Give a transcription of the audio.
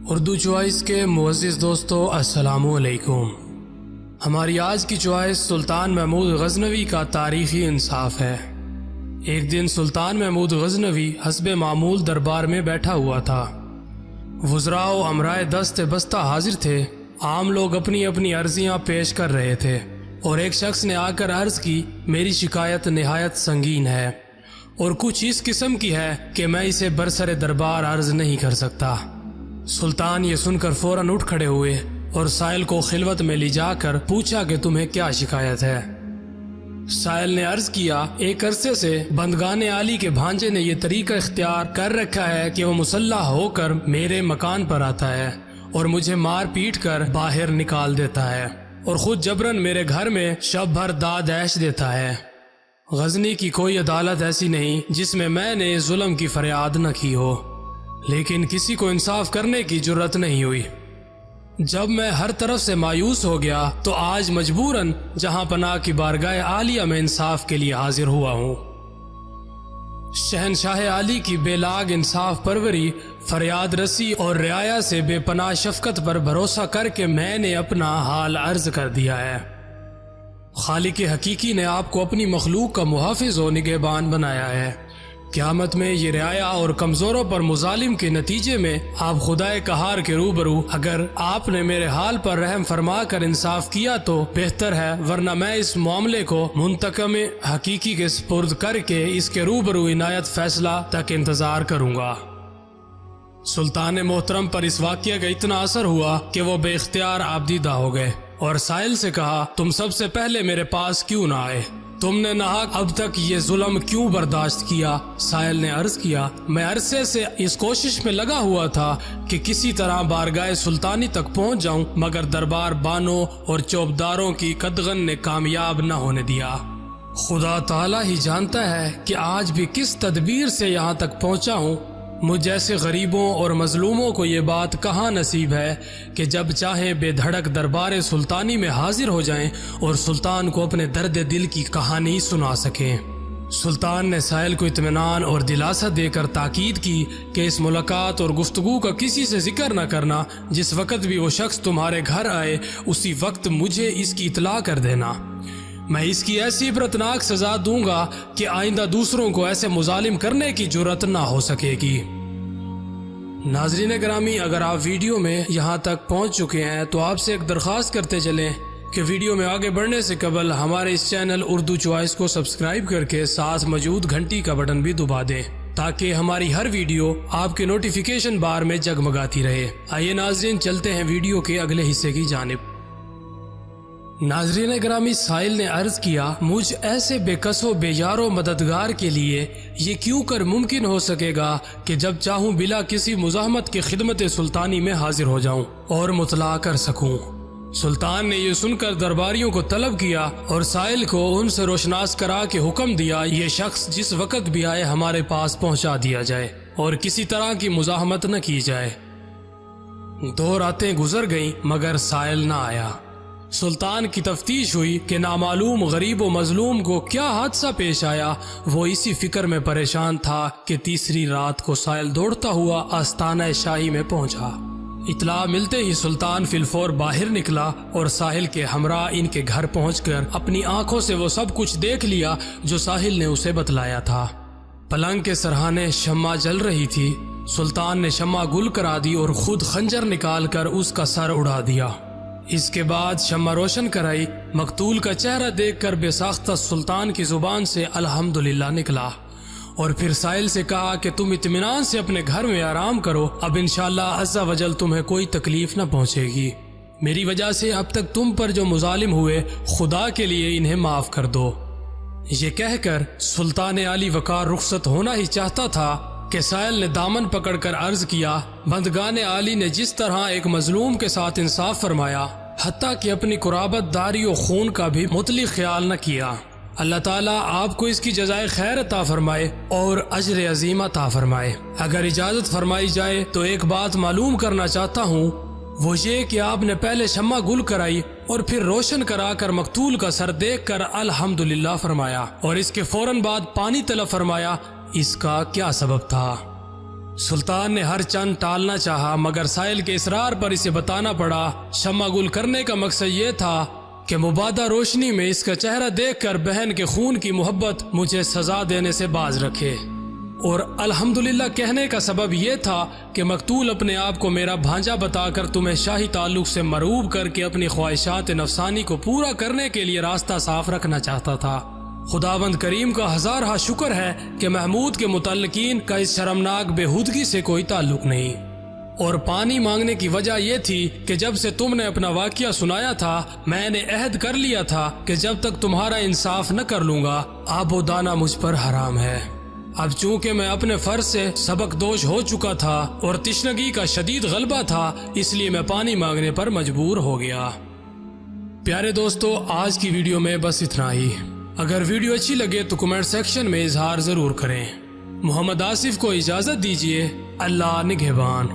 Urdu choice کے معزز دوستو السلام علیکم۔ ہماری آج کی چوائس سلطان محمود غزنوی کا تاریخی انصاف ہے۔ ایک دن سلطان محمود غزنوی حسب معمول دربار میں بیٹھا ہوا تھا۔ وزراء و امرائے دست بستہ حاضر تھے۔ عام لوگ اپنی اپنی عرضیاں پیش کر رہے تھے اور ایک شخص نے آ کر عرض کی، میری شکایت نہایت سنگین ہے اور کچھ اس قسم کی ہے کہ میں اسے برسر دربار عرض نہیں کر سکتا۔ سلطان یہ سن کر فوراً اٹھ کھڑے ہوئے اور سائل کو خلوت میں لے جا کر پوچھا کہ تمہیں کیا شکایت ہے۔ سائل نے عرض کیا، ایک عرصے سے بندگان عالی کے بھانجے نے یہ طریقہ اختیار کر رکھا ہے کہ وہ مسلح ہو کر میرے مکان پر آتا ہے اور مجھے مار پیٹ کر باہر نکال دیتا ہے اور خود جبرن میرے گھر میں شب بھر داد عیش دیتا ہے۔ غزنی کی کوئی عدالت ایسی نہیں جس میں میں ظلم کی فریاد نہ کی ہو، لیکن کسی کو انصاف کرنے کی جرت نہیں ہوئی۔ جب میں ہر طرف سے مایوس ہو گیا تو آج مجبوراً جہاں پناہ کی بارگاہ عالیہ میں انصاف کے لیے حاضر ہوا ہوں۔ شہنشاہ عالی کی بے لاگ انصاف پروری، فریاد رسی اور رعایا سے بے پناہ شفقت پر بھروسہ کر کے میں نے اپنا حال عرض کر دیا ہے۔ خالق حقیقی نے آپ کو اپنی مخلوق کا محافظ و نگہبان بنایا ہے۔ قیامت میں یہ رعایا اور کمزوروں پر مظالم کے نتیجے میں آپ خدائے قہار کے روبرو اگر آپ نے میرے حال پر رحم فرما کر انصاف کیا تو بہتر ہے، ورنہ میں اس معاملے کو منتقم حقیقی کے سپرد کر کے اس کے روبرو عنایت فیصلہ تک انتظار کروں گا۔ سلطان محترم پر اس واقعہ کا اتنا اثر ہوا کہ وہ بے اختیار آبدیدہ ہو گئے اور سائل سے کہا، تم سب سے پہلے میرے پاس کیوں نہ آئے؟ تم نے ناحق اب تک یہ ظلم کیوں برداشت کیا؟ سائل نے عرض کیا، میں عرصے سے اس کوشش میں لگا ہوا تھا کہ کسی طرح بارگاہ سلطانی تک پہنچ جاؤں، مگر دربار بانوں اور چوبداروں کی قدغن نے کامیاب نہ ہونے دیا۔ خدا تعالی ہی جانتا ہے کہ آج بھی کس تدبیر سے یہاں تک پہنچا ہوں۔ مجھ جیسے غریبوں اور مظلوموں کو یہ بات کہاں نصیب ہے کہ جب چاہیں بے دھڑک دربار سلطانی میں حاضر ہو جائیں اور سلطان کو اپنے درد دل کی کہانی سنا سکیں۔ سلطان نے سائل کو اطمینان اور دلاسا دے کر تاکید کی کہ اس ملاقات اور گفتگو کا کسی سے ذکر نہ کرنا، جس وقت بھی وہ شخص تمہارے گھر آئے اسی وقت مجھے اس کی اطلاع کر دینا۔ میں اس کی ایسی عبرتناک سزا دوں گا کہ آئندہ دوسروں کو ایسے مظالم کرنے کی جرت نہ ہو سکے گی۔ ناظرین گرامی، اگر آپ ویڈیو میں یہاں تک پہنچ چکے ہیں تو آپ سے ایک درخواست کرتے چلیں کہ ویڈیو میں آگے بڑھنے سے قبل ہمارے اس چینل اردو چوائس کو سبسکرائب کر کے ساتھ موجود گھنٹی کا بٹن بھی دبا دیں تاکہ ہماری ہر ویڈیو آپ کے نوٹیفیکیشن بار میں جگمگاتی رہے۔ آئیے ناظرین، چلتے ہیں ویڈیو کے اگلے حصے کی جانب۔ ناظرین گرامی، سائل نے عرض کیا، مجھ ایسے بے کس و بے یار و مددگار کے لیے یہ کیوں کر ممکن ہو سکے گا کہ جب چاہوں بلا کسی مزاحمت کی خدمت سلطانی میں حاضر ہو جاؤں اور مطلع کر سکوں۔ سلطان نے یہ سن کر درباریوں کو طلب کیا اور سائل کو ان سے روشناس کرا کے حکم دیا، یہ شخص جس وقت بھی آئے ہمارے پاس پہنچا دیا جائے اور کسی طرح کی مزاحمت نہ کی جائے۔ 2 راتیں گزر گئیں مگر سائل نہ آیا۔ سلطان کی تفتیش ہوئی کہ نامعلوم غریب و مظلوم کو کیا حادثہ پیش آیا۔ وہ اسی فکر میں پریشان تھا کہ تیسری رات کو سائل دوڑتا ہوا آستانہ شاہی میں پہنچا۔ اطلاع ملتے ہی سلطان فی الفور باہر نکلا اور ساحل کے ہمراہ ان کے گھر پہنچ کر اپنی آنکھوں سے وہ سب کچھ دیکھ لیا جو ساحل نے اسے بتلایا تھا۔ پلنگ کے سرہانے شمع جل رہی تھی۔ سلطان نے شمع گل کرا دی اور خود خنجر نکال کر اس کا سر اڑا دیا۔ اس کے بعد شمع روشن کرائی۔ مقتول کا چہرہ دیکھ کر بے ساختہ سلطان کی زبان سے الحمدللہ نکلا اور پھر سائل سے کہا کہ تم اطمینان سے اپنے گھر میں آرام کرو، اب انشاءاللہ عز و جل تمہیں کوئی تکلیف نہ پہنچے گی۔ میری وجہ سے اب تک تم پر جو مظالم ہوئے، خدا کے لیے انہیں معاف کر دو۔ یہ کہہ کر سلطان عالی وقار رخصت ہونا ہی چاہتا تھا کہ سائل نے دامن پکڑ کر عرض کیا، بندگان عالی نے جس طرح ایک مظلوم کے ساتھ انصاف فرمایا، حتیٰ کہ اپنی قرابت داری و خون کا بھی مطلق خیال نہ کیا، اللہ تعالیٰ آپ کو اس کی جزائے خیر عطا فرمائے اور اجر عظیم عطا فرمائے۔ اگر اجازت فرمائی جائے تو ایک بات معلوم کرنا چاہتا ہوں، وہ یہ کہ آپ نے پہلے شمع گل کرائی اور پھر روشن کرا کر مقتول کا سر دیکھ کر الحمدللہ فرمایا اور اس کے فوراً بعد پانی طلب فرمایا، اس کا کیا سبب تھا؟ سلطان نے ہر چند ٹالنا چاہا مگر سائل کے اصرار پر اسے بتانا پڑا۔ شمع گل کرنے کا مقصد یہ تھا کہ مبادہ روشنی میں اس کا چہرہ دیکھ کر بہن کے خون کی محبت مجھے سزا دینے سے باز رکھے، اور الحمدللہ کہنے کا سبب یہ تھا کہ مقتول اپنے آپ کو میرا بھانجا بتا کر تمہیں شاہی تعلق سے مرعوب کر کے اپنی خواہشات نفسانی کو پورا کرنے کے لیے راستہ صاف رکھنا چاہتا تھا۔ خداوند کریم کا ہزارہ شکر ہے کہ محمود کے متعلقین کا اس شرمناک بےہودگی سے کوئی تعلق نہیں۔ اور پانی مانگنے کی وجہ یہ تھی کہ جب سے تم نے اپنا واقعہ سنایا تھا میں نے عہد کر لیا تھا کہ جب تک تمہارا انصاف نہ کر لوں گا آب و دانہ مجھ پر حرام ہے۔ اب چونکہ میں اپنے فرض سے سبق دوش ہو چکا تھا اور تشنگی کا شدید غلبہ تھا، اس لیے میں پانی مانگنے پر مجبور ہو گیا۔ پیارے دوستو، آج کی ویڈیو میں بس اتنا ہی۔ اگر ویڈیو اچھی لگے تو کمنٹ سیکشن میں اظہار ضرور کریں۔ محمد آصف کو اجازت دیجیے۔ اللہ نگہبان۔